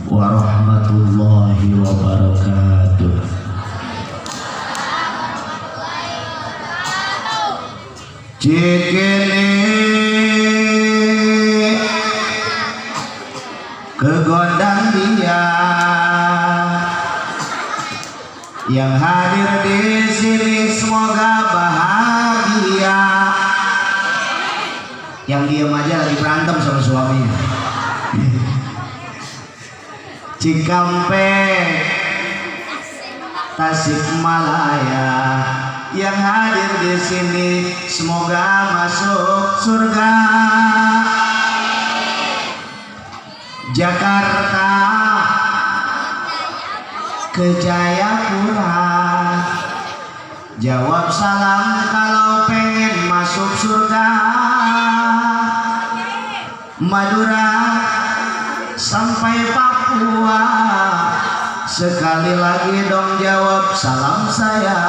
warahmatullahi wabarakatuh. Cikini kegondang dia yang hadir di sini semoga bahagia. Yang diam aja lagi berantem sama suaminya. Cikampek, Tasikmalaya, yang hadir di sini semoga masuk surga. Jakarta ke Jayapura, jawab salam kalau pengen masuk surga. Madura sampai Papua, sekali lagi dong jawab salam saya.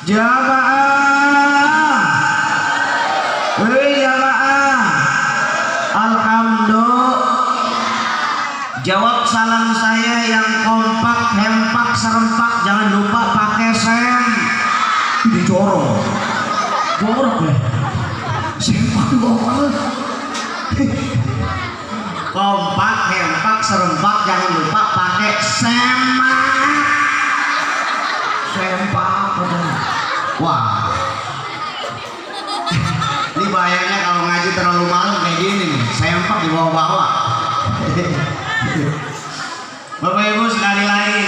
Jamaah, jamaah, alhamdulillah. Jawab salam saya yang kompak, hempak, serempak, jangan lupa pakai sem. Ini jorok, jorok ya. Sempak bawah. Kompak, hempak, serempak, jangan lupa pakai semak. Sempak, wah. Ini bahayanya kalau ngaji terlalu malam kayak gini nih, sempak di bawah-bawah. Bapak Ibu sekali lagi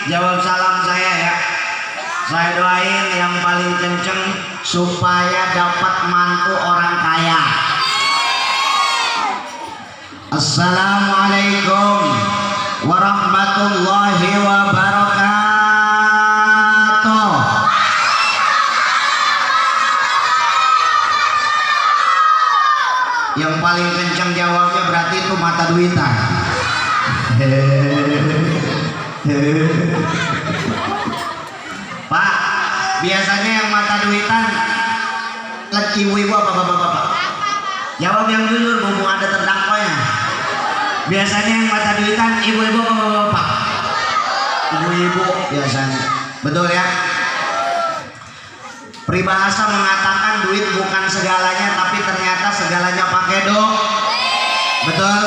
jawab salam saya ya. Saya doain yang paling kenceng supaya dapat mantu orang kaya. Assalamualaikum warahmatullahi wabarakatuh. Yang paling kencang jawabnya berarti itu mata duitan. Pak, biasanya yang mata duitan lagi ibu-ibu apa bapak-bapak? Jawab yang jujur, mumpung ada terdakwanya. Biasanya yang mata duitan ibu-ibu apa bapak? Ibu-ibu biasanya. Betul ya? Peribahasa mengatakan duit bukan segalanya, tapi ternyata segalanya pakai do. Betul?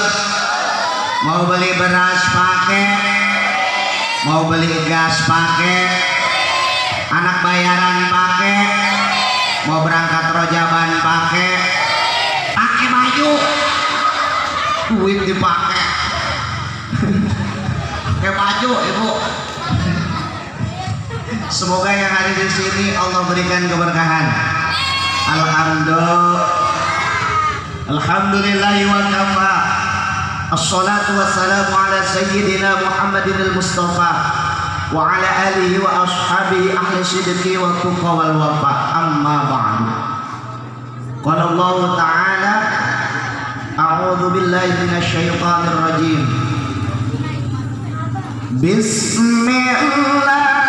Mau beli beras pakai, mau beli gas pakai, anak bayaran pakai, mau berangkat rojaban pakai, pakai baju, duit dipakai, pakai baju ibu. Semoga yang hari di sini Allah berikan keberkahan. Alhamdulillah, alhamdulillahi wa kafa. Assalatu wassalamu ala sayyidina Muhammadin al-Mustafa wa ala alihi wa ashabihi ahli sidqi wa tuqa wal wafa. Amma ba'du. Qala Allah ta'ala, a'udzu billahi minasy syaithanir rajim. Bismillah.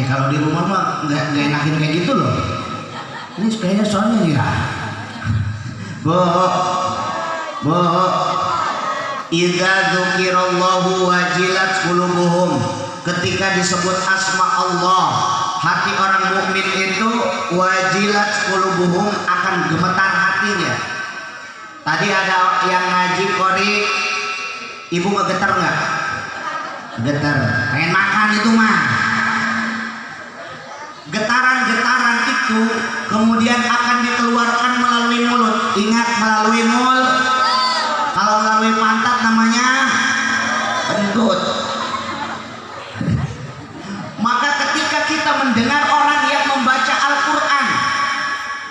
Kalau di rumah mah nggak enakin kayak gitu loh. Ini kayaknya soalnya nih lah. Bu, idza dzukirallahu wajilat qulubuhum. Ketika disebut asma Allah, hati orang mukmin itu wajilat qulubuhum, akan gemetar hatinya. Tadi ada yang ngaji qori, ibu ngegetar nggak? Getar, pengen makan itu mah. Getaran-getaran itu kemudian akan dikeluarkan melalui mulut. Ingat, melalui mulut. Kalau melalui pantat namanya endut. Maka ketika kita mendengar orang yang membaca Al-Quran,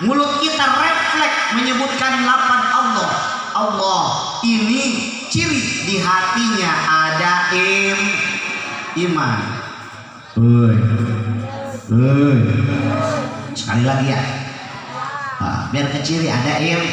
mulut kita refleks menyebutkan lafaz Allah. Allah ini ciri di hatinya ada iman. Sekali lagi ya. Nah, biar kecil ada iman.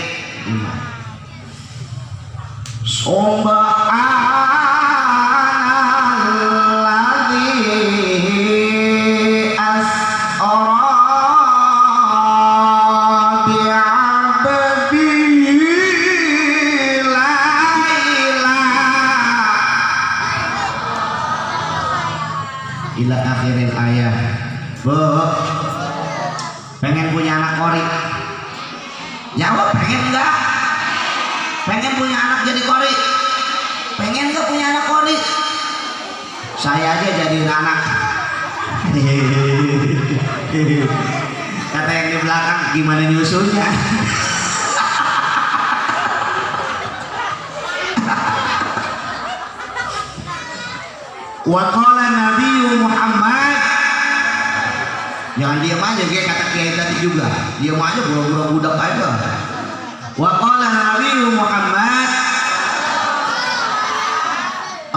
Ila akhirin ayat. Bu, pengen punya anak kori? Jawab, pengen enggak? Pengen punya anak jadi kori? Pengen enggak punya anak kori? Saya aja jadi anak. Kata yang di belakang, gimana nyusunnya? Wa qala Nabi Muhammad, jangan diam aja kayak kata kiai tadi juga, diam aja buru-buru budak aja. Wa qala Nabi Muhammad,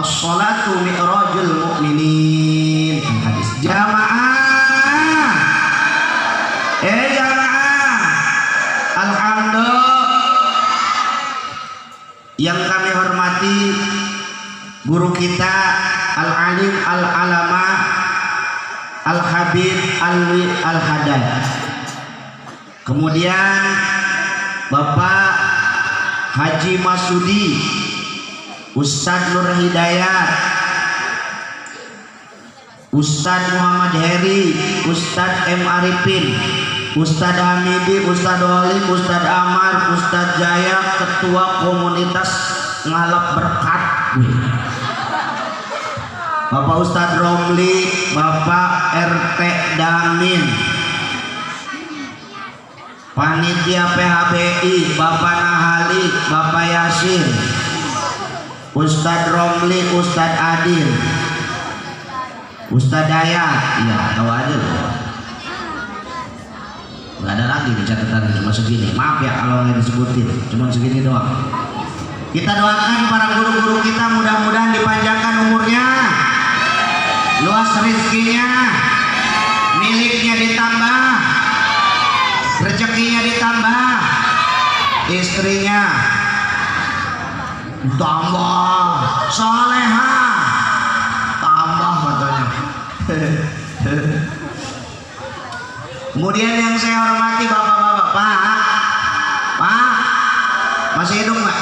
as-salatu mi'rajul mu'minin. Hadis jamaah, jamaah, alhamdulillah yang kami hormati guru kita Al-Alim Al-Alama Al-Habib Al-Hadad, kemudian Bapak Haji Masudi, Ustadz Nur Hidayat, Ustadz Muhammad Heri, Ustadz M. Arifin, Ustadz Hamidi, Ustadz Wali, Ustadz Amar, Ustadz Jaya, Ketua Komunitas Ngalap Berkat, Bapak Ustadz Romli, Bapak RT Damin, Panitia PHBI, Bapak Nahali, Bapak Yasin, Ustadz Romli, Ustadz Adil, Ustadz Dayat, iya tahu aja loh. Gak ada lagi di catatan, cuma segini. Maaf ya kalau nggak disebutin, cuma segini doang. Kita doakan para guru-guru kita mudah-mudahan dipanjangkan umurnya, luas rezekinya, miliknya ditambah, rezekinya ditambah, istrinya tambah, soleha tambah katanya. Kemudian yang saya hormati bapak-bapak, Pak, masih hidup nggak?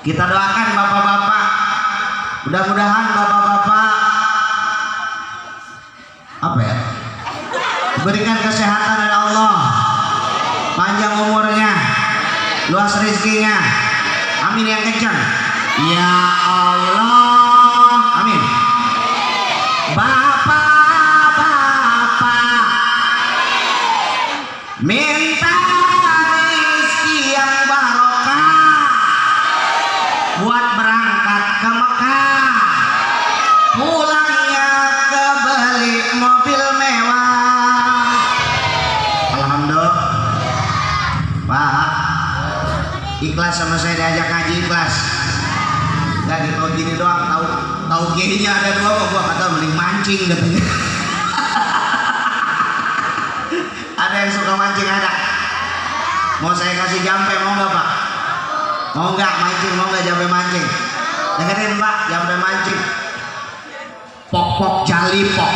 Kita doakan bapak-bapak, mudah-mudahan bapak-bapak apa ya, berikan kesehatan dari Allah, panjang umurnya, luas rezekinya, amin yang kencang ya Allah, amin. Bapak-bapak minta rezeki yang barokah buat berangkat ke Mekah, pulangnya ke beli mobil mewah. Alhamdulillah Pak, ikhlas sama saya diajak ngaji, ikhlas. Gak gitu gini doang, tahu kiainya ada dua kok, gua kata mending mancing katanya. Ada yang suka mancing, ada. Mau saya kasih jampe, mau nggak Pak? Mau nggak mancing, mau nggak jampe mancing? Dengerin Pak, jampe mancing. Pok-pok jalipok,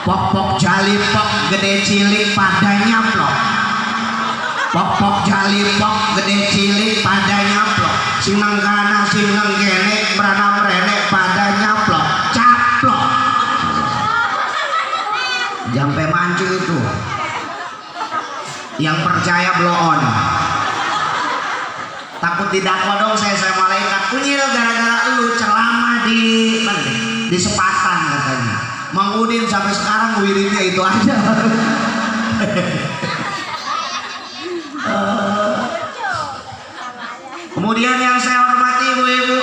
pok-pok jalipok, gede cilik pada nyaplok. Pok-pok jalipok, gede cilik pada nyaplok. Sinang kana, sinang kene, berana merene pada nyaplok, caplok. Jampe mancing itu yang percaya blow on, takut didakwa dong saya malaikat kunyil gara-gara lu ceramah di Sepatan katanya. Mang Udin sampai sekarang wiridnya itu aja. Kemudian yang saya hormati ibu-ibu,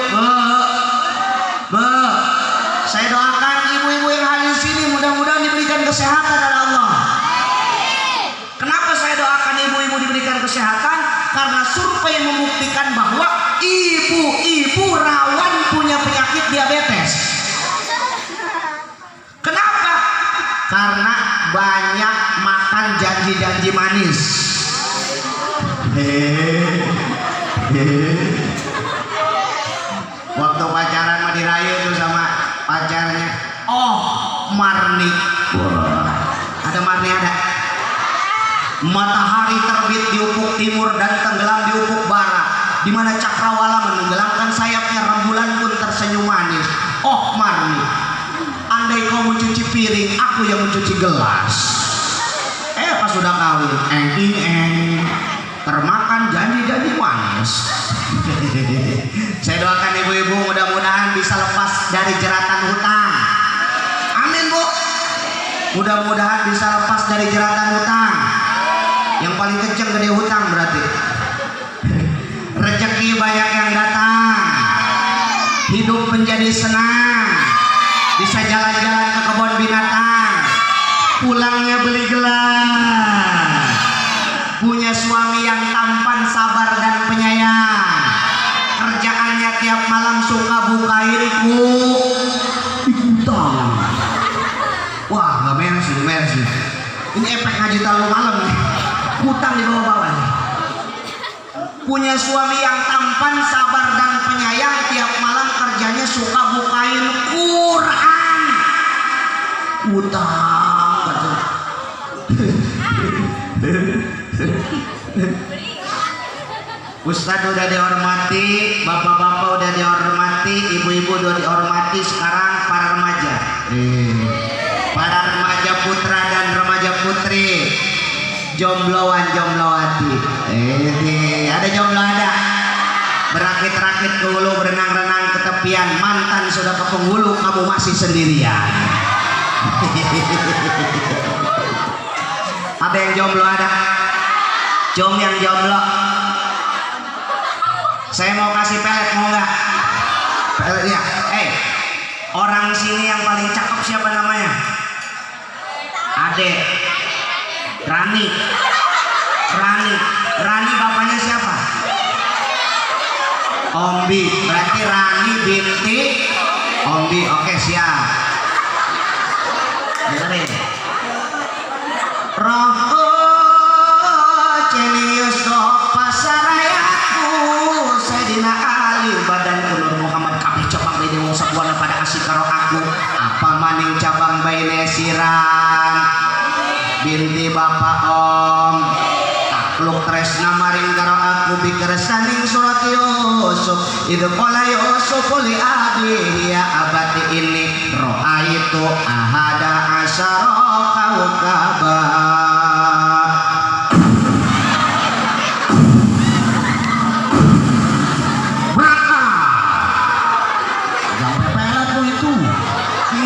saya doakan ibu-ibu yang hadir sini mudah-mudahan diberikan kesehatan oleh Allah. Kenapa saya doakan ibu-ibu diberikan kesehatan? Karena survei membuktikan bahwa ibu-ibu rawan punya penyakit diabetes. Kenapa? karena banyak makan janji-janji manis. Waktu pacaran mah dirayu tuh sama pacarnya. Oh, Marni. Wah, ada Marni ada. Matahari terbit di ufuk timur dan tenggelam di ufuk barat, di mana cakrawala menenggelamkan sayapnya, rembulan pun tersenyum manis. Oh Marni, andai kau mencuci piring, aku yang mencuci gelas. Pas sudah kawin, termakan janji-janji manis. Saya doakan ibu-ibu mudah-mudahan bisa lepas dari jeratan hutang. Amin Bu. Mudah-mudahan bisa lepas dari jeratan hutang. Yang paling kenceng gede hutang berarti. Rezeki banyak yang datang, hidup menjadi senang, bisa jalan-jalan ke kebun binatang, pulangnya beli gelas, punya suami yang tampan, sabar dan penyayang, kerjaannya tiap malam suka bukain utang. Wah nggak beres nih. Ini efek ngaji terlalu malam nih, utang di bawah-bawah nih. Punya suami yang tampan, sabar dan penyayang, tiap malam kerjanya suka bukain Quran. Utang. Ustadz udah dihormati, bapak-bapak udah dihormati, ibu-ibu udah dihormati. Sekarang para remaja, para remaja putra dan remaja putri, jombloan jomblowati. Ada jomblo ada. Berakit-rakit ke hulu, berenang-renang ke tepian. Mantan sudah ke penghulu, kamu masih sendirian. Ada yang jomblo ada? Jom yang jomblo. Saya mau kasih pelet, mau nggak? Peletnya. Orang sini yang paling cakep siapa namanya? Ade. Rani bapaknya siapa? Ombi. Berarti Rani binti Ombi. Oke siap. Dengerin. Rohku cenius pasarayaku Sayyidina Ali badanku Nur Muhammad kabeh cabang bayi wong sabuana pada asik karo aku. Apa maning cabang bayi siram binti bapak om takluk tresna maring karo aku bikeresaning surat Yusuf itu pola Yusuf li abi ya abati ini roa itu ahada asyara kaukaba. Maka jangan pepelat lu itu.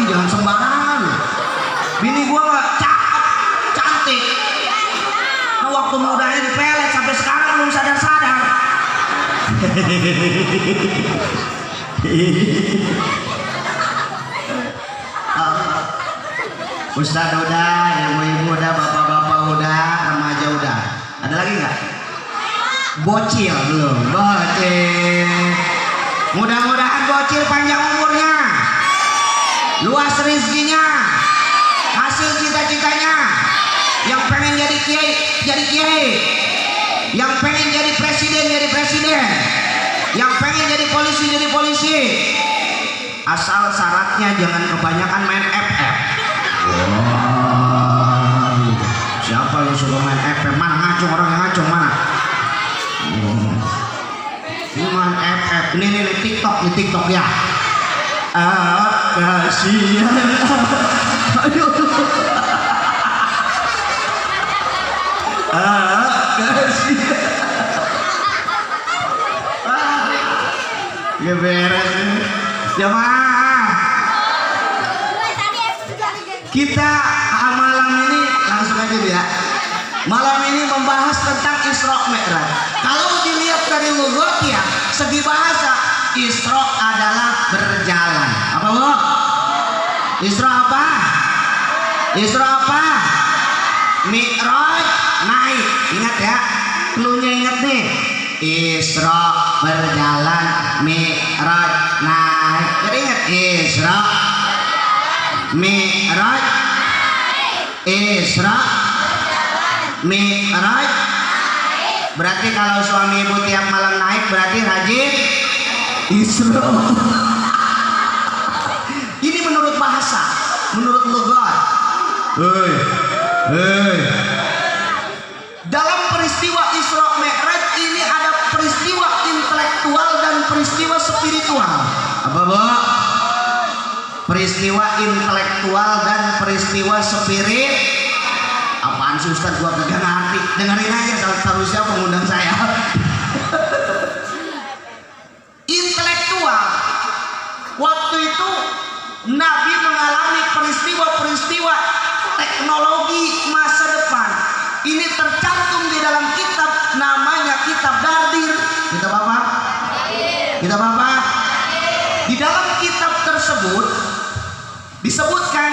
Jangan sembarangan. Bini gua gak cantik. Nah, waktu mudanya dipelet sampai sekarang belum sadar-sadar. Ustadz udah, ibu-ibu udah, bapak-bapak udah, remaja udah. Ada lagi nggak? Bocil belum? Bocil. Mudah-mudahan bocil panjang umurnya, luas rezekinya, hasil cita-citanya. Yang pengen jadi kiai, jadi kiai. Yang pengen jadi presiden, jadi presiden. Yang pengen jadi polisi, jadi polisi. Asal syaratnya jangan kebanyakan main FF. Wow. Siapa yang suka main FF? Mana ngacung, orang yang ngacung mana? Ini main FF. Ini TikTok ya. Kasihan. Aduh. Kasihan. Gak beres. Jamaah. Kita malam ini langsung aja ya. Malam ini membahas tentang Isra Mi'raj. Kalau dilihat dari lughat ya, segi bahasa, Isra adalah berjalan. Apa Bu? Isra apa? Isra apa? Mi'raj naik. Ingat ya. Cluenya ingat nih. Isra berjalan, Mi'raj naik. Jadi ingat Isra, Mi'raj Isra Mi'raj. Berarti kalau suami ibu tiap malam naik berarti rajin Isra. Ini menurut bahasa, menurut logat. Dalam peristiwa Isra Mi'raj ini ada peristiwa intelektual dan peristiwa spiritual. Apa, Bu? Peristiwa intelektual dan peristiwa spirit. Apaan sih Ustaz, gua kagak ngerti. Dengerin aja seharusnya pengundang saya. Intelektual. Waktu itu Nabi mengalami peristiwa-peristiwa teknologi masa depan. Ini tercantum di dalam kitab namanya Kitab Dardir. Kitab apa? Kitab apa? Di dalam kitab tersebut disebutkan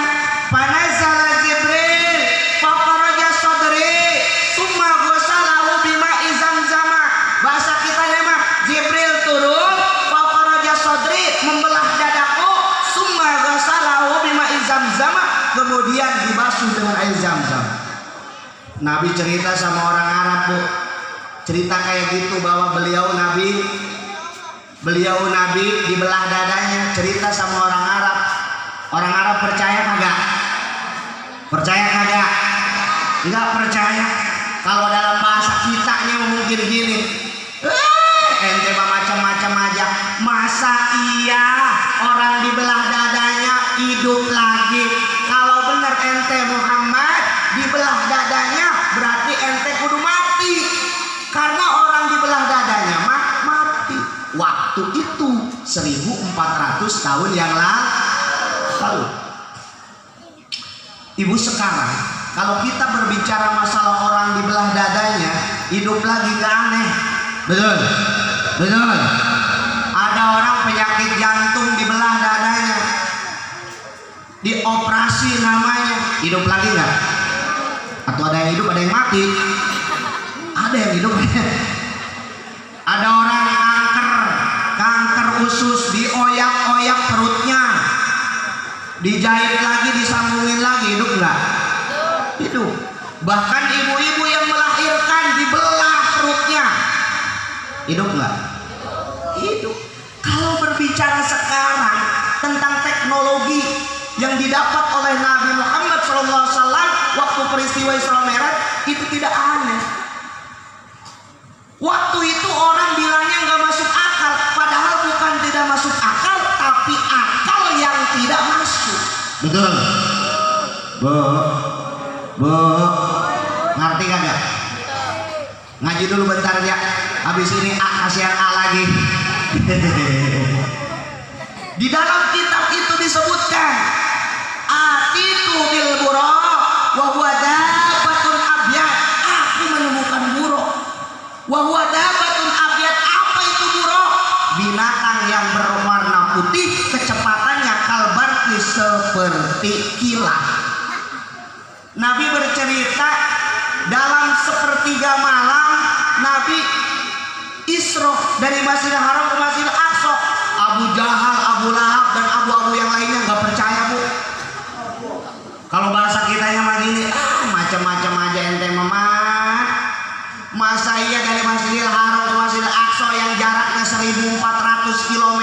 panazala Jibril faqaraja sadri summa ghasalahu bima'i zamzama. Bahasa kita mah Jibril turun faqaraja sadri, membelah dadaku, summa ghasalahu bima'i zamzama, kemudian dibasuh dengan air Zam-Zam. Nabi cerita sama orang Arab, Bu. Cerita kayak gitu bahwa beliau Nabi dibelah dadanya, cerita sama orang Arab. Orang Arab percaya kagak? Percaya kagak? Enggak percaya. Kalau dalam bahasa kitanya mungkin gini, ente macam-macam aja. Masa iya orang dibelah dadanya hidup lagi? Kalau benar ente Muhammad dibelah dadanya, berarti ente kudu mati. Karena orang dibelah dadanya mati. Waktu itu 1400 tahun yang lalu. Ibu, sekarang kalau kita berbicara masalah orang dibelah dadanya hidup lagi, gak aneh. Betul? Betul? Ada orang penyakit jantung dibelah dadanya, dioperasi namanya, hidup lagi gak? Atau ada yang hidup, ada yang mati? Ada yang hidup. Ada orang kanker usus, dioyak-oyak perutnya, dijahit lagi, disambungin lagi, hidup enggak? Hidup. Bahkan ibu-ibu yang melahirkan dibelah perutnya, hidup enggak? Hidup. Kalau berbicara sekarang tentang teknologi yang didapat oleh Nabi Muhammad SAW waktu peristiwa Isra Mi'raj, itu tidak aneh. Waktu itu orang bilangnya nggak masuk akal, padahal bukan tidak masuk akal, tapi akal yang tidak masuk. Betul? Bu, ngerti kagak? Ngaji dulu bentar ya, habis ini kasihan A lagi. Di dalam kitab itu disebutkan atitu bil buraq wa huwa dabatun abyad. Aku menemukan buraq. Wa huwa dabatun abyad. Apa itu buraq? Binatang yang berwarna putih, kecepatannya kalbarki, seperti kilat. Nabi bercerita dalam sepertiga malam Nabi Isra dari Masjidil Haram ke Masjidil Aqsa. Abu Jahal, Abu Lahab, dan abu-abu yang lainnya nggak percaya, Bu. Kalau bahasa kitanya mah gini, macam-macam aja ente memat. Masa iya dari Masjidil Haram ke Masjidil Aqsa yang jaraknya 1400 km,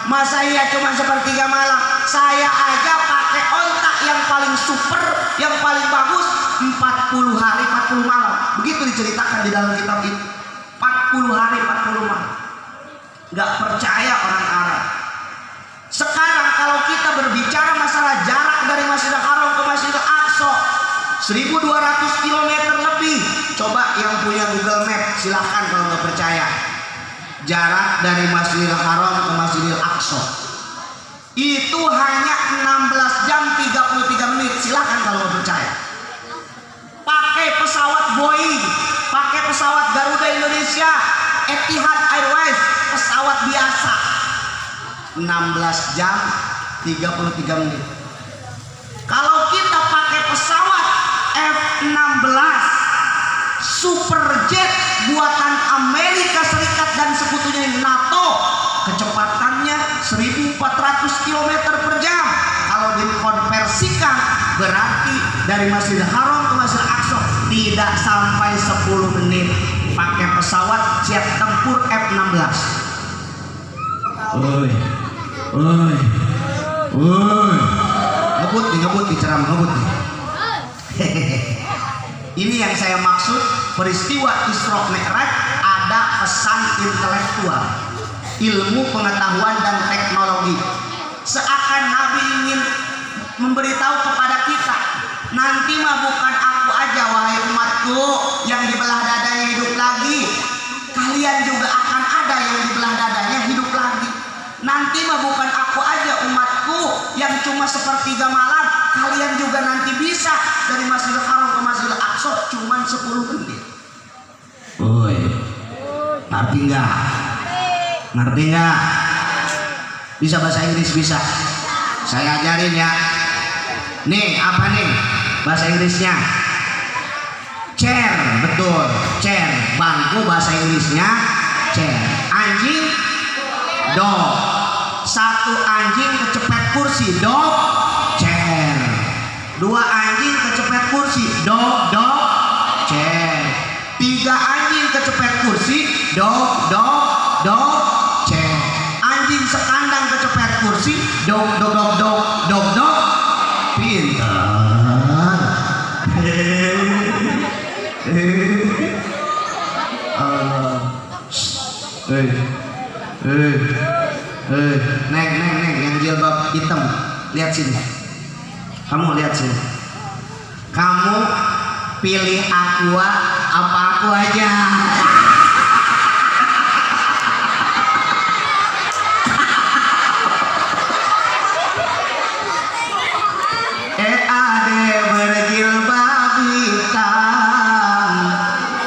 masa iya cuma sepertiga malam? Saya aja pakai ontak yang paling super, yang paling bagus, 40 hari 40 malam. Begitu diceritakan di dalam kitab itu. 40 hari 40 malam. Gak percaya orang Arab. Sekarang kalau kita berbicara masalah jarak dari Masjidil Haram ke Masjidil Aqsa 1200 km lebih. Coba yang punya Google Map silahkan kalau nggak percaya. Jarak dari Masjidil Haram ke Masjidil Aqsa itu hanya 16 jam 33 menit. Silahkan kalau nggak percaya. Pakai pesawat Boeing, pakai pesawat Garuda Indonesia, Etihad Airways, pesawat biasa, 16 jam 33 menit. Kalau kita pakai pesawat F-16 Superjet buatan Amerika Serikat dan sekutunya NATO, kecepatannya 1400 km per jam. Kalau dikonversikan berarti dari Masjidil Haram ke Masjidil Aqsa tidak sampai 10 menit. Pakai pesawat siap tempur F-16. Oi. Oi. Oi. Ngebut nih ceramah ngebut nih. Ini yang saya maksud, peristiwa Isra Mi'raj ada pesan intelektual, ilmu pengetahuan dan teknologi. Seakan Nabi ingin memberitahu kepada kita, nanti mah bukan aku aja wahai umatku yang dibelah dadanya hidup lagi, kalian juga akan ada yang dibelah dadanya hidup lagi. Nanti mah bukan aku aja umatku yang cuma sepertiga malam, kalian juga nanti bisa dari Masjidil Haram ke Masjidil Aqsa cuma 10 menit. Oi. Ngerti nggak? Ngerti nggak? Bisa bahasa Inggris bisa? Saya ajarin ya. Nih apa nih bahasa Inggrisnya? Chair, betul. Chair, bangku bahasa Inggrisnya chair. Anjing, dog. Satu anjing kecepet kursi, dog, chair. Dua anjing kecepet kursi, dog, chair. Tiga anjing kecepet kursi, dog, chair. Anjing sekandang kecepet kursi, dog, pintar. Neng, yang jilbab hitam, lihat sini. Kamu lihat sini. Kamu pilih aqua apa aku aja? Ade berjilbab hitam,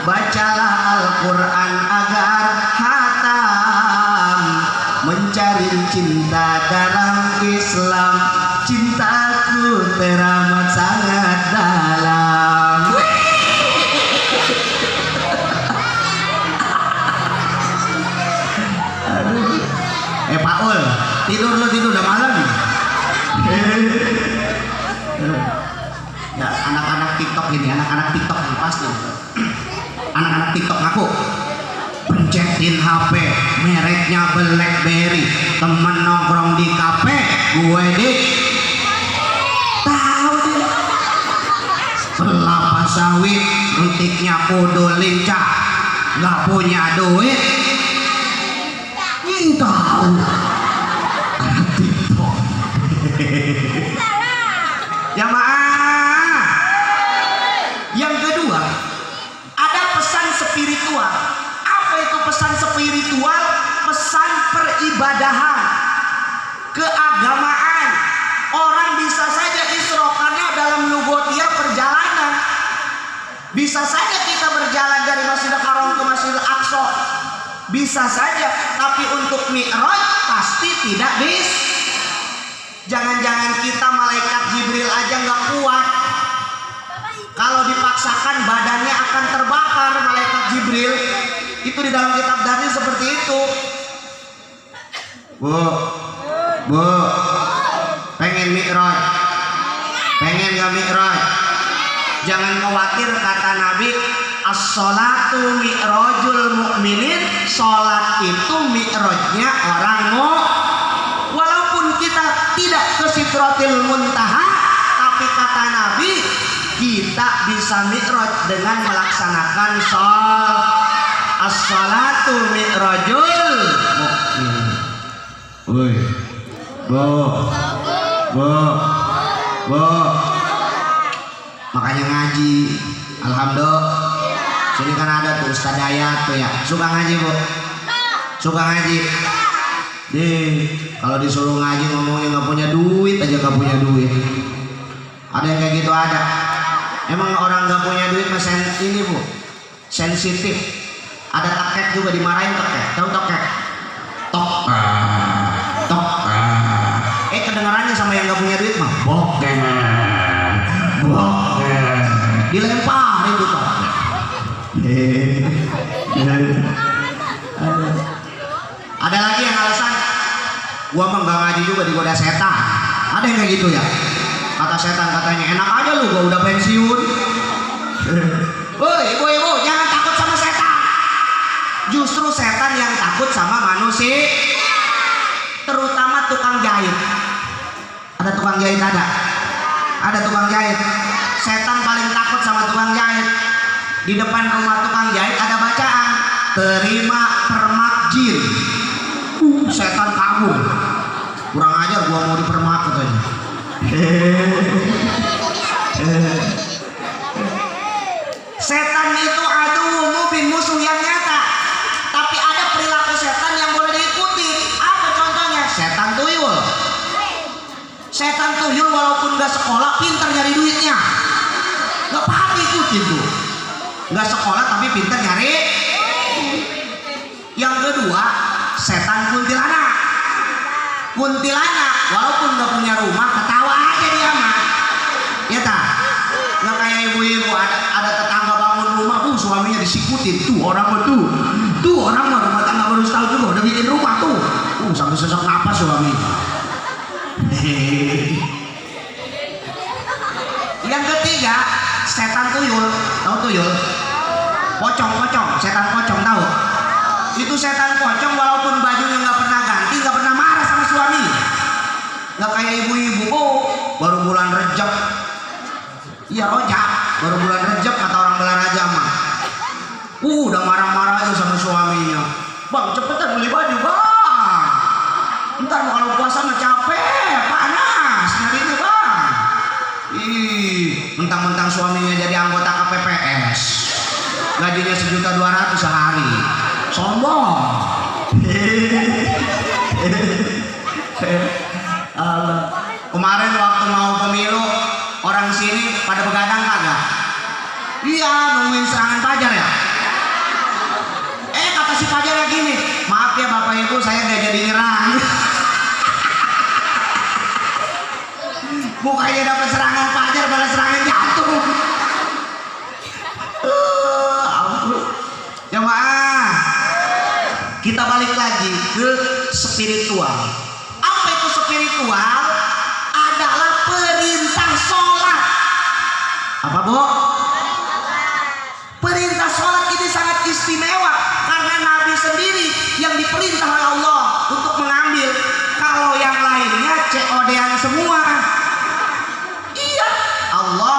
bacalah Al-Quran agar hatam, mencari cinta dalam Islam, cintaku teramat sangat dalam. Paul, tidur udah malam nih. Ya, anak-anak TikTok ini pasti. Anak-anak TikTok ngaku pencetin HP mereknya BlackBerry, temen nongkrong di kafe, gue tahu dia kelapa sawit entiknya kudu lincah, nggak punya duit, tahu anak TikTok. Jamaah, yang kedua ada pesan spiritual. Apa itu pesan spiritual? Pesan peribadahan, keagamaan. Orang bisa saja Isra karena dalam lugotia perjalanan. Bisa saja kita berjalan dari Masjidil Haram ke Masjidil Aqsa, bisa saja. Tapi untuk Mi'raj pasti tidak bisa. Jangan-jangan kita malaikat Jibril aja nggak kuat. Kalau dipaksakan badannya akan terbakar malaikat Jibril. Itu di dalam kitab Dani seperti itu. Bu, pengen Mi'raj? Pengen gak Mi'raj? Jangan khawatir, kata Nabi, as-sholatu mi'rajul mu'minin. Sholat itu mi'rajnya orang walaupun kita tidak ke Sidratil Muntaha, tapi kata Nabi kita bisa mi'raj dengan melaksanakan as-sholatu mi'rajul mu'min. Woi, bo, makanya ngaji. Alhamdulillah, sini kan ada tuh Ustaz Dayat tuh ya, suka ngaji bu, suka ngaji. Kalau disuruh ngaji ngomongnya nggak punya duit aja, nggak punya duit. Ada yang kayak gitu ada. Emang orang nggak punya duit mas ini bu, sensitif. Ada takek juga dimarahin takek, tahu takek? Tok. Kedengarannya sama yang nggak punya duit mah bokeh, dilempar itu toh. Ada lagi yang alasan, gua mah nggak ngaji juga digoda setan. Ada yang kayak gitu ya. Kata setan katanya enak aja lu, gua udah pensiun. Woi, ibu-ibu, jangan takut sama setan. Justru setan yang takut sama manusia. Terutama tukang jahit. Ada tukang jahit ada? Ada tukang jahit. Setan paling takut sama tukang jahit. Di depan rumah tukang jahit ada bacaan, terima permak jin. Setan kabur. Kurang ajar, gua mau dipermak katanya. Setan itu aduh mubin, musuh yang nyata. Tapi ada perilaku setan yang boleh diikuti. Apa contohnya? Setan tuyul. Setan tuyul walaupun gak sekolah pintar nyari duitnya. Gak apa-apa ikutin tuh. Gak sekolah tapi pintar nyari. Yang kedua, setan kuntilanak. Kuntilanak walaupun gak punya rumah ketawa aja dia mah. Ya tak? Nggak kayak ibu-ibu ada tetangga bangun rumah, suaminya disikutin, tuh orang mah rumah tangga baru setahun juga udah bikin rumah tuh, sampai sesak napas suami. Yang ketiga, setan tuyul, tahu tuyul? Pocong, setan pocong tahu? Itu setan pocong walaupun bajunya nggak pernah ganti, nggak pernah marah sama suami. Nggak kayak ibu-ibu, baru bulan Rejab. Iya rojak, baru bulan Rejab kata orang Belaraja mah. Udah marah-marah aja sama suaminya. Bang cepetan beli baju bang. Ntar kalau puasa mah capek, panas nyarinya bang. Mentang-mentang suaminya jadi anggota KPPS, gajinya 1.200.000 sehari. Sombong. Kemarin waktu mau pemilu, orang sini pada begadang kagak? Iya, nungguin serangan Fajar ya. Kata si Fajar ya gini, maaf ya Bapak Ibu, saya gak jadi nyerang. Bukannya dapat serangan Fajar, malah serangan jantung. Ampun. Jemaah, kita balik lagi ke spiritual. Apa itu spiritual? Adalah perintah sholat. Apa bu? Perintah sholat ini sangat istimewa karena Nabi sendiri yang diperintah oleh Allah untuk mengambil. Kalau yang lainnya COD-an semua. Iya, Allah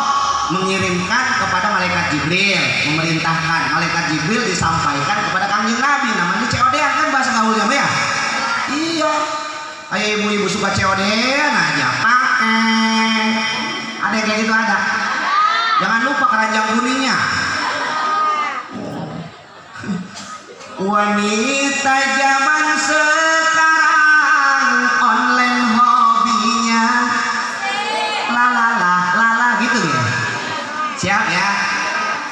mengirimkan kepada malaikat Jibril, memerintahkan malaikat Jibril disampaikan kepada kanjeng Nabi. Namanya COD-an kan bahasa gaulnya ya. Iya. Ayo ibu-ibu suka COD-an aja pakai. Ada yang kayak gitu ada. Jangan lupa keranjang kuningnya. Wanita zaman sekarang online hobinya lala gitu ya. Siap ya.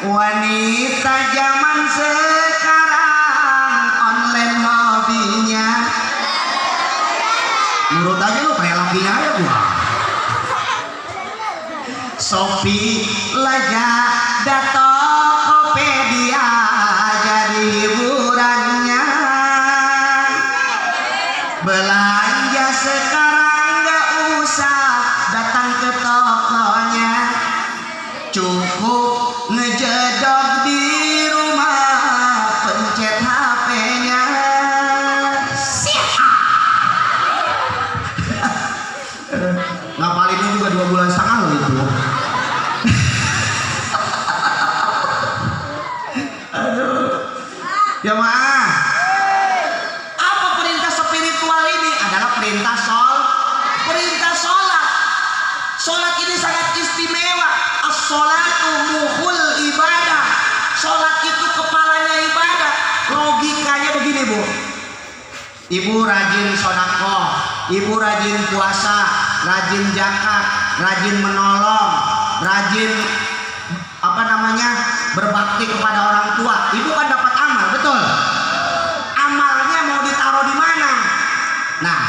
Wanita zaman sekarang online hobinya. Menurut aja lu kayak lakinya aja gua. Shopee, Lazada, Tokopedia jadi hiburannya. Belanja sekarang gak usah datang ke tokonya, cukup ngejedok di rumah, pencet HP-nya. Siap. Ngapalin juga 2,5 bulan loh itu. Jemaah, apa perintah spiritual ini? Adalah perintah sholat. Sholat ini sangat istimewa. As-sholatu mukhul ibadah. Sholat itu kepalanya ibadah. Logikanya begini bu. Ibu rajin sodako, ibu rajin puasa, rajin zakat, rajin menolong, rajin berbakti kepada orang tua. Ibu kan dapat amal, betul? Amalnya mau ditaruh di mana? Nah,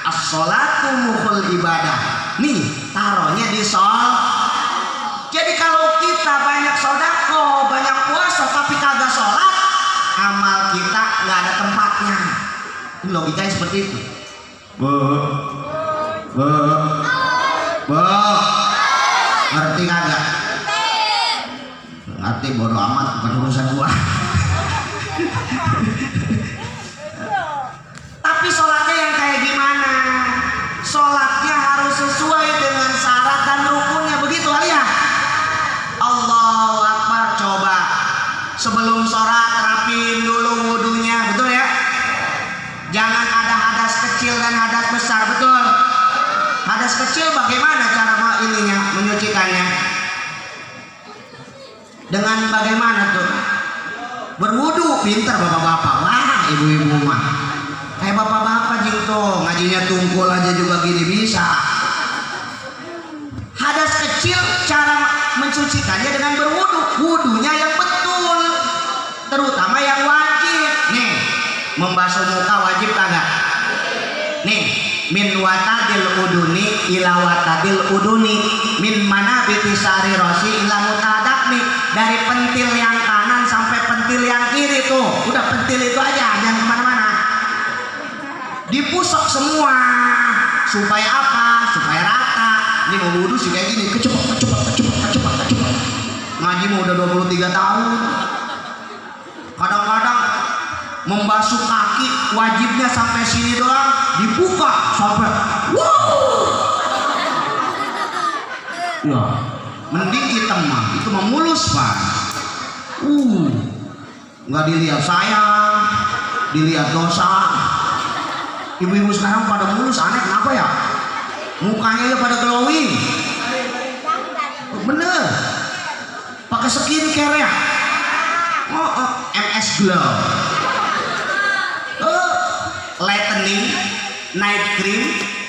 as-sholatu mukhul ibadah. Nih, taruhnya di Jadi kalau kita banyak sodako, banyak puasa tapi kagak sholat, amal kita nggak ada tempatnya. Ini logikanya seperti itu. Ngerti kagak? Ngerti, bodo amat, bukan urusan gua. Tapi sholatnya yang kayak gimana? Sholatnya harus sesuai dengan syarat dan rukunnya, begitu kali ya? Allahu Akbar. Coba sebelum sholat rapin dulu wudunya, betul ya? Jangan ada hadas kecil dan hadas besar, betul? Hadas kecil bagaimana cara menyucikannya? Dengan bagaimana tuh? Berwudu, pintar bapak-bapak. Wah, ibu-ibu mah kayak bapak-bapak gitu, ngajinya tungkul aja juga gini bisa. Hadas kecil cara mensucikannya dengan berwudu. Wudunya yang betul, terutama yang wajib. Nih, membasuh muka wajib kagak? Nih, min watadil uduni ila watadil uduni, min mana bitisari rosi ila mutadakni, dari pentil yang kanan sampai pentil yang kiri tuh. Udah pentil itu aja, jangan kemana-mana. Dipusok semua. Supaya apa? Supaya rata. Ini mau wudhu sih kayak gini, kecepat. Ngaji mau udah 23 tahun. Kadang-kadang membasuh kaki wajibnya sampai sini doang, dibuka sampai wow. Ya, mending hitam mah, itu mah mulus pak. Nggak dilihat sayang, dilihat dosa. Ibu-ibu sekarang pada mulus, aneh kenapa ya? Mukanya ya pada glowing. Bener. Pakai skincare ya? MS Glow. Lightening, night cream,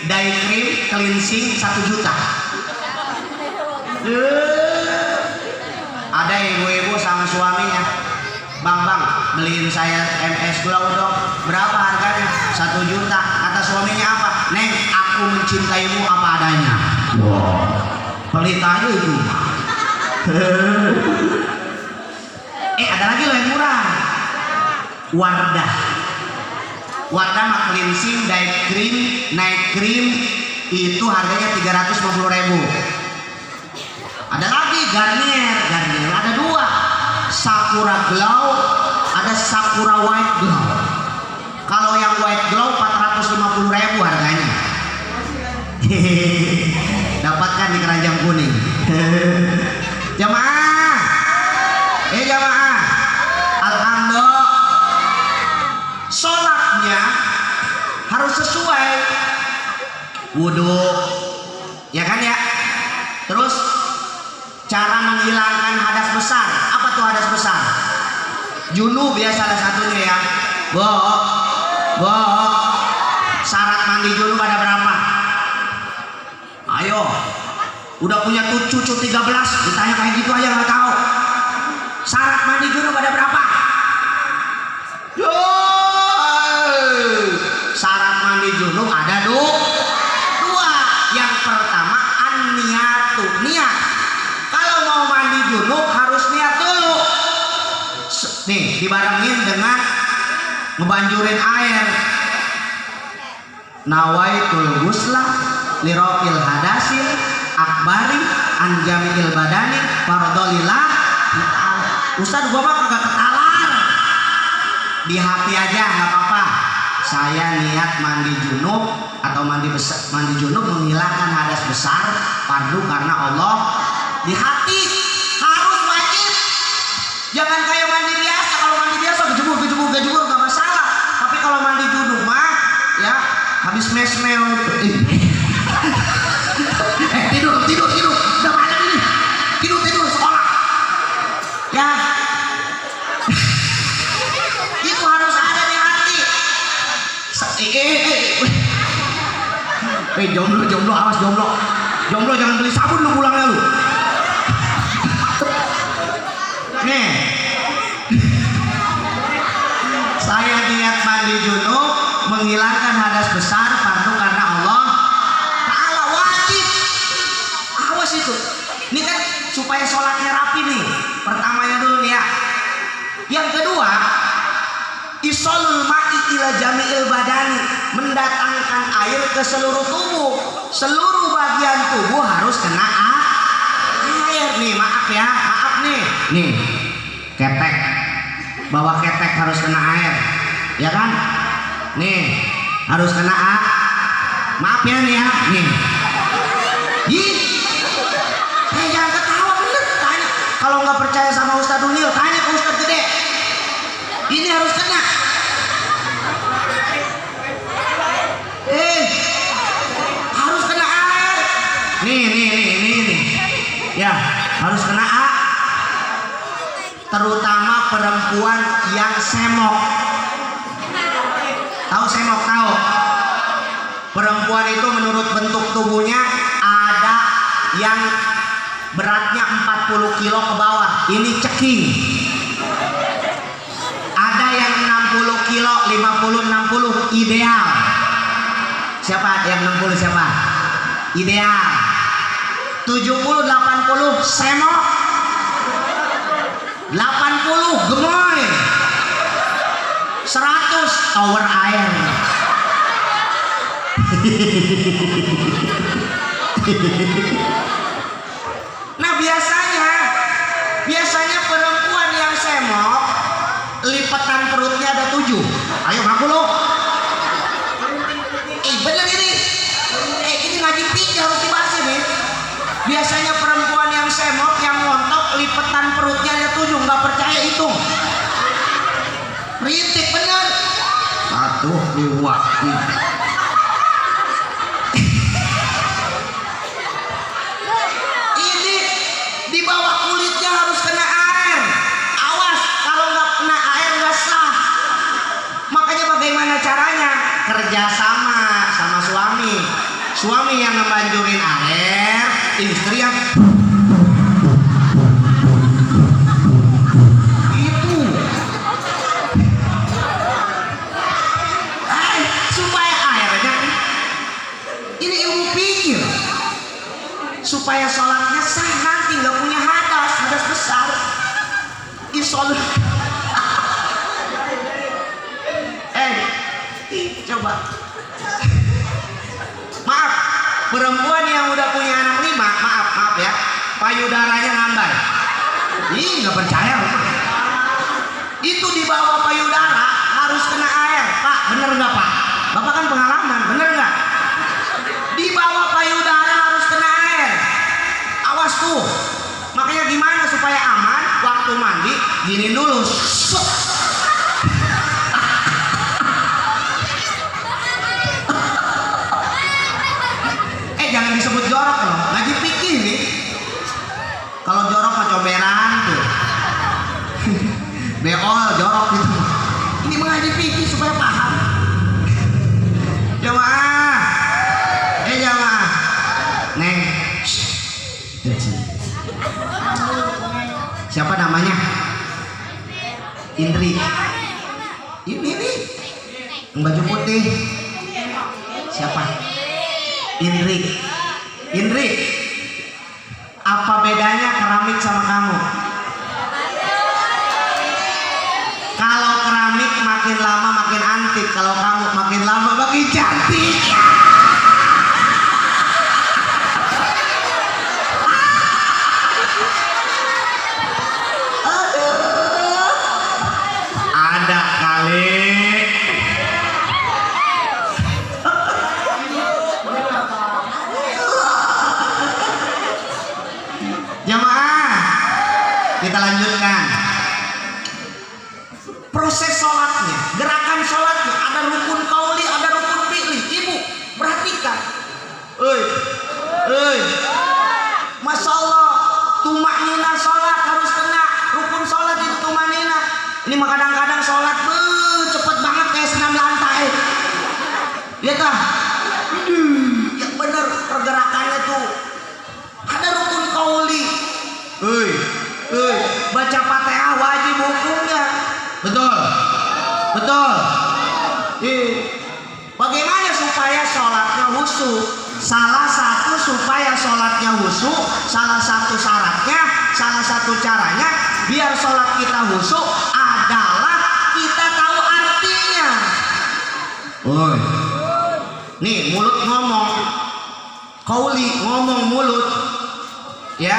day cream, cleansing 1 juta. Ada ibu-ibu sama suaminya, bang beliin saya MS Glow dong. Berapa harganya? 1 juta. Kata suaminya apa? Neng, aku mencintaimu apa adanya. Wow, pelit aja itu. Ada lagi loh yang murah. Wardah mah cleansing, day cream, night cream itu harganya 350.000. Ada lagi Garnier ada 2, Sakura Glow, ada Sakura White Glow. Kalau yang White Glow 450.000 harganya. Dapatkan di keranjang kuning. Jamaah, alhamdulillah, sholatnya harus sesuai wudu, ya kan ya. Terus cara menghilangkan hadas besar, apa tuh hadas besar? Junub ya salah satunya ya. Syarat mandi junub ada berapa? Ayo, udah punya cucu 13, ditanya kayak gitu aja nggak tahu. Syarat mandi junub ada berapa? Syarat mandi junub ada 2. Yang pertama an-niyatu, niat. Kalau mau mandi junub harus niat dulu. Nih, dibarengin dengan ngebanjurin air. Nawaitul gusla lirofil hadasil akbari anjamil badani fardolillah. Ustaz, gua mah kagak ketalar. Di hati aja nggak apa-apa. Saya niat mandi junub atau mandi junub menghilangkan hadas besar fardu karena Allah. Di hati harus wajib. Jangan kayak mandi biasa. Kalau mandi biasa gejemur nggak masalah. Tapi kalau mandi junub mah ya habis mesmel. Tidur. Udah malam ini. Tidur sekolah. Ya. Itu harus ada di hati. Jomblo, awas jomblo. Jomblo jangan beli sabun lu pulangnya lu. Nih. Saya niat mandi junub menghilangkan hadas besar fardu karena Allah Ta'ala, wajib. Awas itu. Ini kan supaya sholatnya rapi nih. Pertamanya dulu nih ya. Yang kedua, isolul ma'i ila jami'il badani, mendatangkan air ke seluruh tubuh. Seluruh bagian tubuh harus kena nih, maaf ya, maaf nih. Nih, ketek. Bawa ketek harus kena air. Ya kan? Nih, harus kena maaf ya nih ya. Nih. Ih. Jangan ketawa bener. Tanya. Kalau nggak percaya sama Ustadz Dunil, tanya ke Ustadz Gede. Ini harus kena. Harus kena air. Nih. Ya, harus kena terutama perempuan yang semok. Tahu semok? Tahu. Perempuan itu menurut bentuk tubuhnya ada yang beratnya 40 kilo ke bawah. Ini ceking. Ada yang 60 kilo, 50, 60 ideal. Siapa yang 60 siapa? Ideal. 70, 80 semok. 80 gemoy. 100 tower air. Nah biasanya perempuan yang semok lipatan perutnya ada 7. Ayo ngaku lo. Bener ini. Ini ngaji pikir harus dibahas ini. Biasanya perempuan yang semok yang montok lipatan perutnya ada 7. Nggak percaya hitung. Ritik bener. 1, 2, 3. Kerjasama sama suami yang ngebanjurin air, istri yang itu supaya airnya ini ilmu pikir supaya sholatnya sah nanti nggak punya hadas besar insol. Coba maaf perempuan yang udah punya anak 5 maaf ya payudaranya ngambai. Ih nggak percaya itu di bawah payudara harus kena air Pak, bener nggak Pak? Bapak kan pengalaman, bener nggak? Di bawah payudara harus kena air. Awas tuh. Makanya gimana supaya aman waktu mandi gini dulu. Jangan disebut jorok loh, ngaji fikih nih. Kalau jorok mah comberan tuh. Beol jorok gitu. Ini mengaji fikih supaya paham. Jamaah. Jamaah. Neng. Siapa namanya? Indri. Ini nih. Yang baju putih. Siapa? Indri, apa bedanya keramik sama kamu? Kalau keramik makin lama makin antik, kalau kamu makin lama makin cantik. Ada kali. Kita lanjutkan proses sholatnya, gerakan sholatnya ada rukun qauli, ada rukun fi'li. Ibu perhatikan, Masya Allah, tumaknina sholat harus kena rukun sholat itu tumaknina. Ini mah kadang-kadang sholat cepet banget kayak senam lantai. Lihat lah, yang bener pergerakannya tuh ada rukun qauli. Baca Fatihah wajib hukumnya. Betul. Bagaimana supaya sholatnya khusyuk? Salah satu supaya sholatnya khusyuk, salah satu syaratnya, salah satu caranya biar sholat kita khusyuk adalah kita tahu artinya. Nih mulut ngomong, qauli ngomong mulut, ya.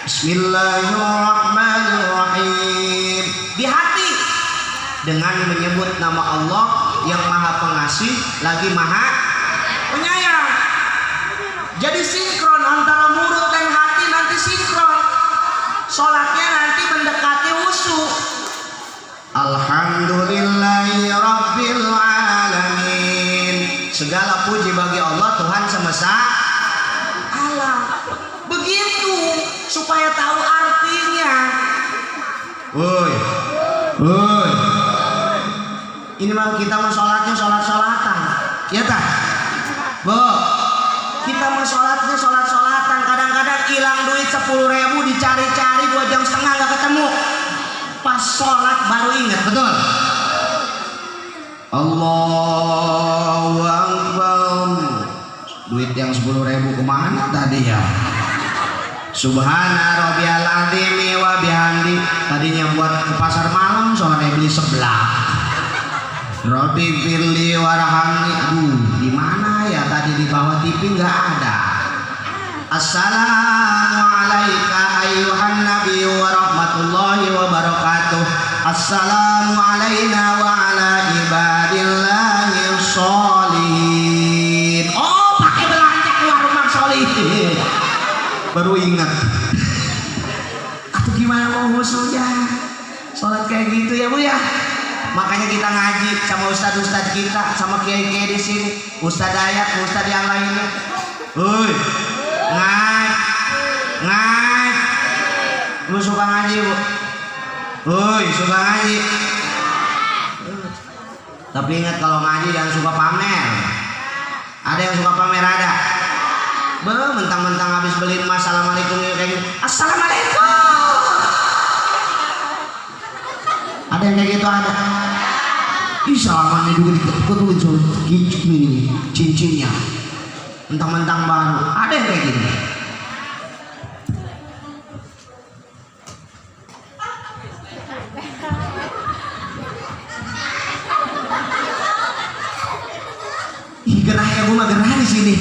Bismillahirrahmanirrahim. Di hati dengan menyebut nama Allah yang Maha Pengasih lagi Maha Penyayang. Jadi sinkron antara mulut dan hati, nanti sinkron. Sholatnya nanti mendekati khusyuk. Alhamdulillahi Rabbil Alamin. Segala puji bagi Allah, Tuhan semesta alam. Begitu supaya tahu artinya. Woi, woi. Ini mah kita mau sholatnya sholat-sholatan, ya tak? Bu, kita mau sholatnya sholat-sholatan. Kadang-kadang hilang duit 10.000 dicari-cari 2,5 jam nggak ketemu. Pas sholat baru ingat, betul? Allahu Akbar. Duit yang 10.000 kemana tadi ya? Subhana rabbiyal azimi wa bihamdi. Tadinya buat ke pasar malam, sore beli sebelah. Rabbi firli warhamni. Di mana ya tadi di bawah TV nggak ada. Assalamu alayka ayyuhan nabi wa rahmatullahi wa barakatuh. Assalamu alayna wa ala ibadillahi sholihin. Oh, pakai belanja keluar rumah sholihin. Baru ingat. Atau gimana mau khusyuknya? Sholat kayak gitu ya Bu ya. Makanya kita ngaji sama ustadz-ustadz kita, sama kiai-kiai di sini, ustadz Dayat, ustadz yang lainnya. Woi, ngaji. Lu suka ngaji Bu? Woi, suka ngaji. Tapi ingat kalau ngaji jangan suka pamer. Ada yang suka pamer ada? Mentang-mentang habis beli emas, assalamualaikum kayak gini. Assalamualaikum. Ada yang kayak gitu ada. Ih, salamannya juga diketuk-ketukin soal gini cincinnya. Mentang-mentang baru. Ada yang kayak gini. Ih, gerah ya Bu, mah gerah di sini.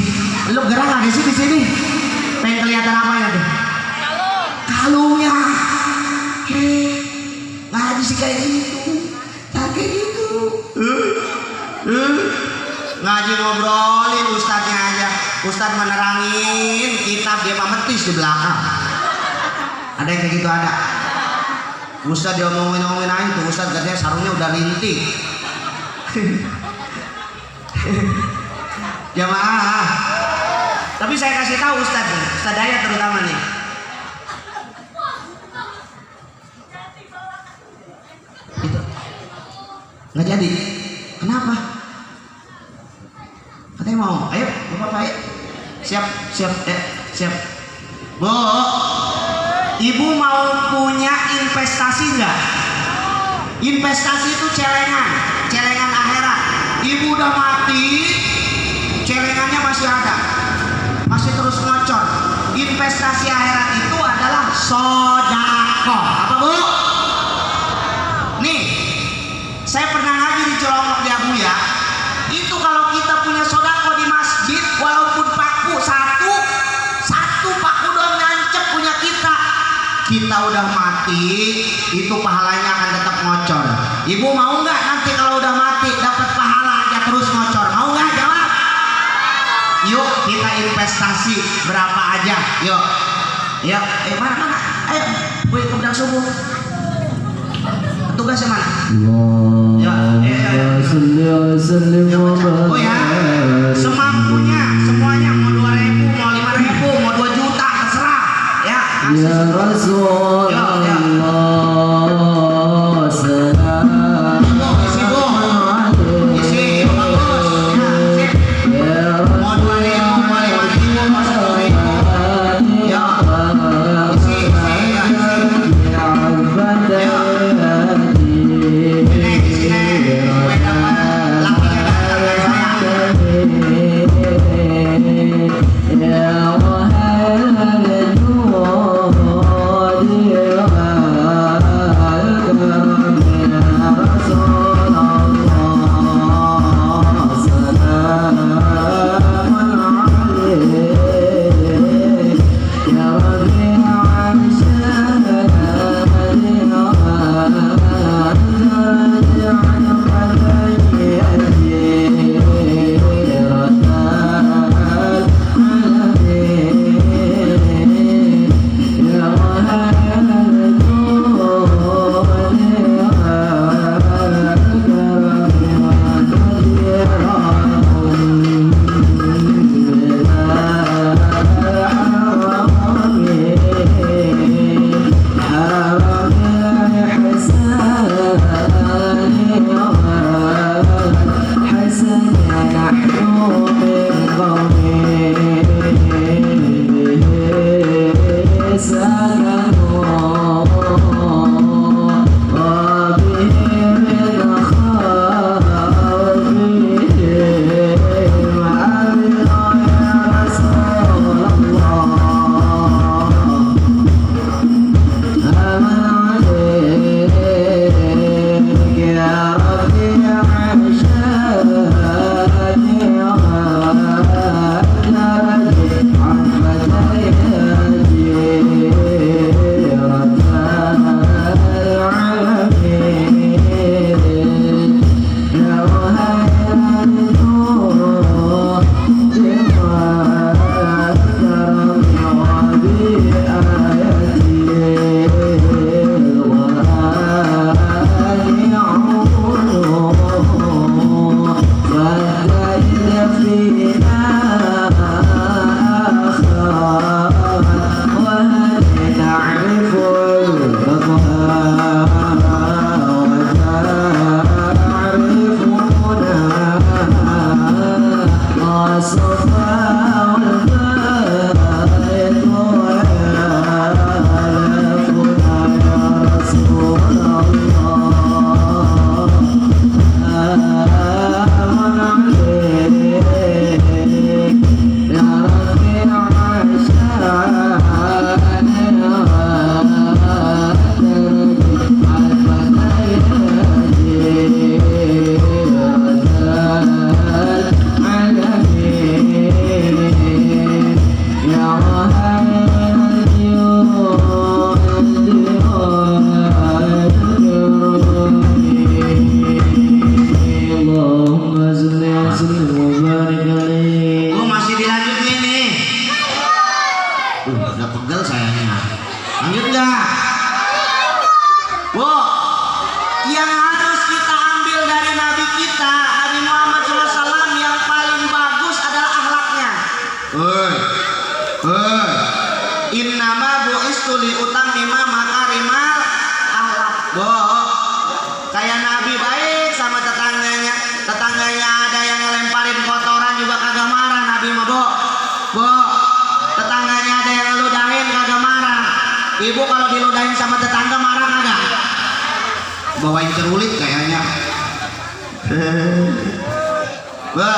Lu gerah nggak di sini? Pengen kelihatan apa ya tuh? Kalungnya. Ngaji sih kayak gitu, kayak gitu. Ngaji ngobrolin ustadznya aja. Ustadz menerangin kitab, dia memetis di belakang. Ada yang kayak gitu ada. Ustadz dia ngomongin aja tuh. Ustadz katanya sarungnya udah rintik. Jamaah. Tapi saya kasih tahu Ustadz nih, Ustadz Dayat terutama nih. Itu nggak jadi. Kenapa? Katanya mau. Ayo, bapak ayo. Siap. Bu, ibu mau punya investasi nggak? Investasi itu celengan akhirat. Ibu udah mati, celengannya masih ada, masih terus ngocor. Investasi akhirat itu adalah sodako. Apa Bu? Nih, saya pernah ngaji di Cilongok di Abuya. Itu kalau kita punya sodako di masjid, walaupun paku satu paku doang nancep punya kita udah mati, itu pahalanya akan tetap ngocor. Ibu mau nggak nanti kalau udah mati dapat pahala aja terus ngocor? Mau nggak? Jawab. Yuk kita investasi berapa aja. Yuk. Mana? Ayo, woi kemudian subuh. Tugasnya mana? Oh ya, semampunya semuanya, mau 2.000, mau 5.000, mau 2 juta, terserah. Ya. Ya Rasulullah. Lanjut nggak? Bu, yang harus kita ambil dari Nabi kita, Nabi Muhammad SAW, yang paling bagus adalah akhlaknya. Innama bu'istu li utammima makarimal akhlak. Bu, kayak Nabi baik sama tetangganya. Tetangganya ada yang ngelemparin kotoran juga kagak marah Nabi mah, Bu. Bu, tetangganya ada yang ngeludahin kagak marah. Ibu kalau diludahin sama tetangga marah kagak? Bawain cerulit kayaknya. Bu,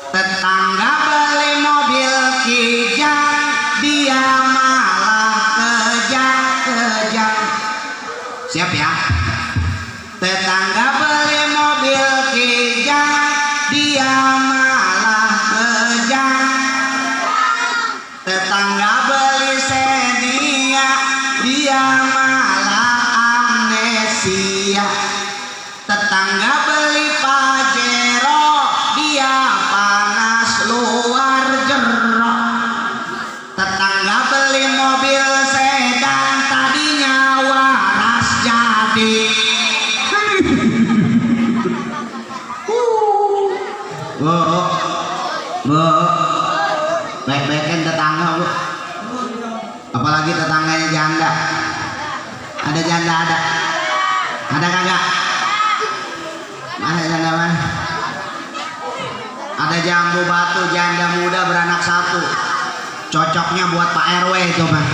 tetangga beli mobil kijang, dia malah kejang-kejang. Siap ya? Tetangga beli mobil kijang, dia malah kejang. Tetangga beli Xenia, dia malah amnesia. Tetangga beli Pajero, dia panas luar jero. Tetangga beli mobil sedan, tadinya waras jadi. Bu, baik-baikin tetangga, Bu. Apalagi tetangganya janda. Ada janda ada? Ada kagak? Mana janda mana? Ada jambu batu janda muda beranak satu. Cocoknya buat Pak RW itu, Pak.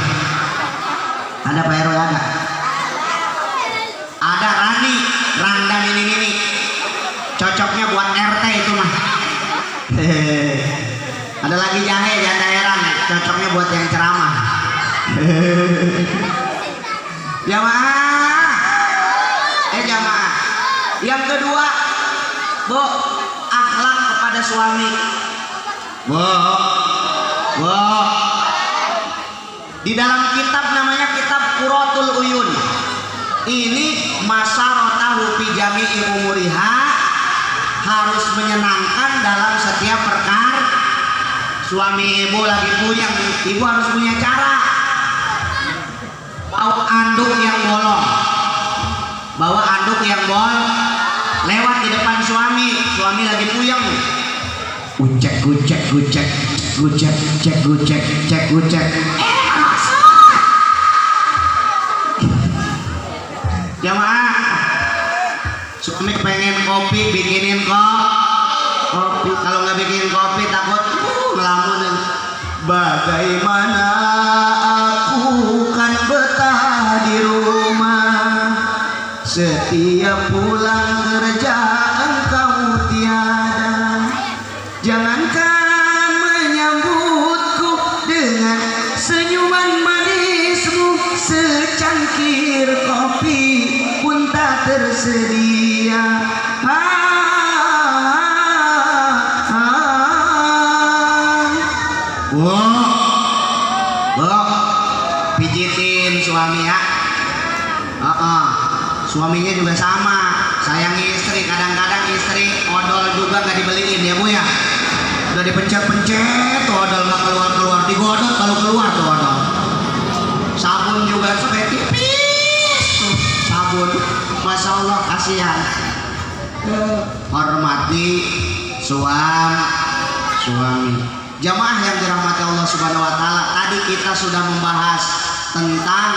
Ada Pak RW ada? Ada Rani, Randa ini. Cocoknya buat RT itu mah. Ada lagi Jahe, janda heran, cocoknya buat yang ceramah. Jamaah, jamaah. Yang kedua, Bu, akhlak kepada suami. Bu, di dalam kitab namanya kitab Qurratul Uyun. Ini masarotahu fi jami'i umuriha, harus menyenangkan dalam setiap perkara. Suami ibu lagi puyeng, ibu harus punya cara. Bawa anduk yang bolong, bawa anduk yang bolong, lewat di depan suami lagi puyeng. Gucek. Jamaah, suami pengen kopi, bikinin kopi. Kalau nggak bikin kopi takut ngelamun. Bagaimana aku kan betah di rumah, setiap pulang kerja engkau tiada. Jangankan menyambutku dengan senyuman manismu, secangkir kopi pun tak tersedia. Pijitin suami ya. Suaminya juga sama, sayangi istri. Kadang-kadang istri odol juga nggak dibeliin ya, Bu ya. Udah dipencet-pencet tuh odol nggak keluar-keluar, digodot kalau keluar tuh odol. Sabun juga supaya tipis tuh sabun. Masya Allah, kasihan. Hormati suami. Jamaah yang dirahmati Allah Subhanahu wa taala, tadi kita sudah membahas tentang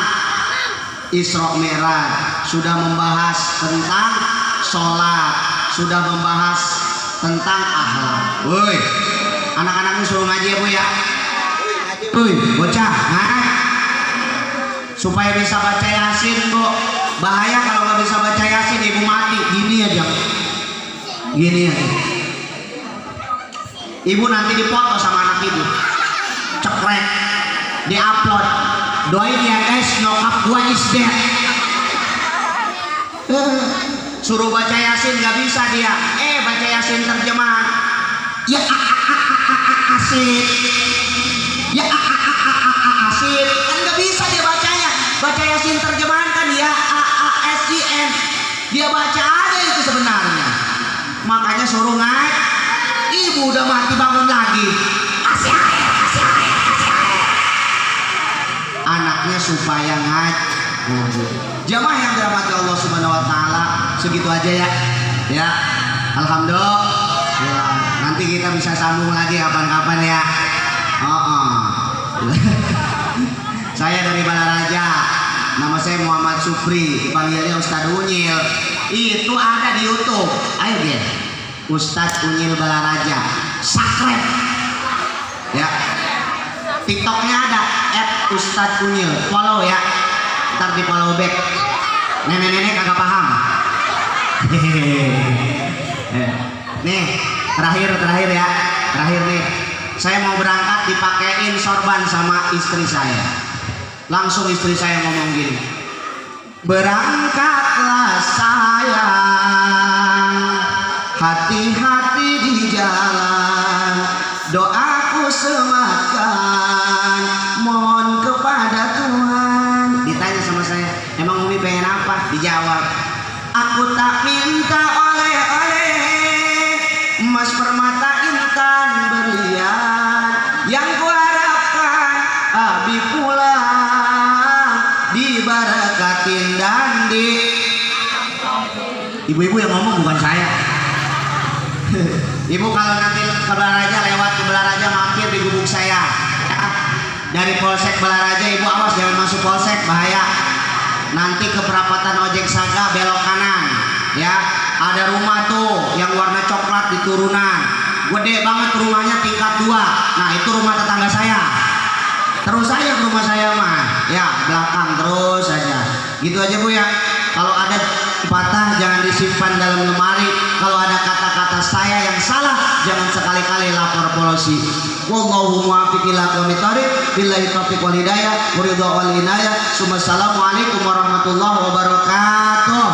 Isra Mi'raj, sudah membahas tentang sholat, sudah membahas tentang akhlak. Woi, anak-anaknya suruh ngaji ya, Bu ya. Woi, bocah, supaya bisa baca Yasin, Bu. Bahaya kalau nggak bisa baca Yasin, ibu mati. Gini aja. Ibu nanti dipoto sama anak ibu, cekrek, diupload. Doain ya guys, nyokap gua is dead. Suruh baca Yasin nggak bisa dia. Baca Yasin terjemahan. Ya asin. Ya asin. Kan nggak bisa dia bacanya. Baca Yasin terjemahan kan ya AASIN. Dia baca aja itu sebenarnya. Makanya suruh ngaji. Ibu udah mati bangun lagi. Kasih air. syaratnya supaya ngaji. Jamaah yang dirahmati Allah Subhanahu wa taala, segitu aja ya. Ya. Alhamdulillah. Ya, nanti kita bisa sambung lagi kapan-kapan ya. Saya dari Balaraja. Nama saya Muhammad Supri, dipanggilnya Ustadz Unyil. Itu ada di YouTube. Ayo dia. Ustadz Unyil Balaraja. Subscribe. Ya. TikToknya ada @Ustadz Unyil. Follow ya. Ntar di follow back. Nenek-nenek kagak paham. Nih, terakhir ya. Terakhir nih. Saya mau berangkat dipakein sorban sama istri saya. Langsung istri saya ngomong gini, berangkatlah sayang, hati-hati di jalan, doaku sematkan, mohon kepada Tuhan. Ditanya sama saya, emang Umi pengen apa? Dijawab, aku tak minta oleh-oleh, emas permata intan berlian, yang kuharapkan abi pulang diberkatin dan ibu-ibu yang ngomong bukan saya. Ibu kalau nanti ke Balaraja, lewat ke Balaraja mampir di gubuk saya ya. Dari Polsek Balaraja ibu awas jangan masuk polsek, bahaya. Nanti ke perapatan ojek Saga belok kanan ya, ada rumah tuh yang warna coklat di turunan, gede banget rumahnya, tingkat 2. Nah itu rumah tetangga saya. Terus aja ke rumah saya mah ya, belakang terus aja gitu aja Bu ya. Kalau ada patah jangan disimpan dalam lemari, kalau ada kata-kata saya yang salah jangan sekali-kali lapor polisi. Wallahu muwaffiq ila aqwamit thoriq, billahi taufiq wal hidayah, wa ridha wal inayah. Assalamualaikum warahmatullahi wabarakatuh.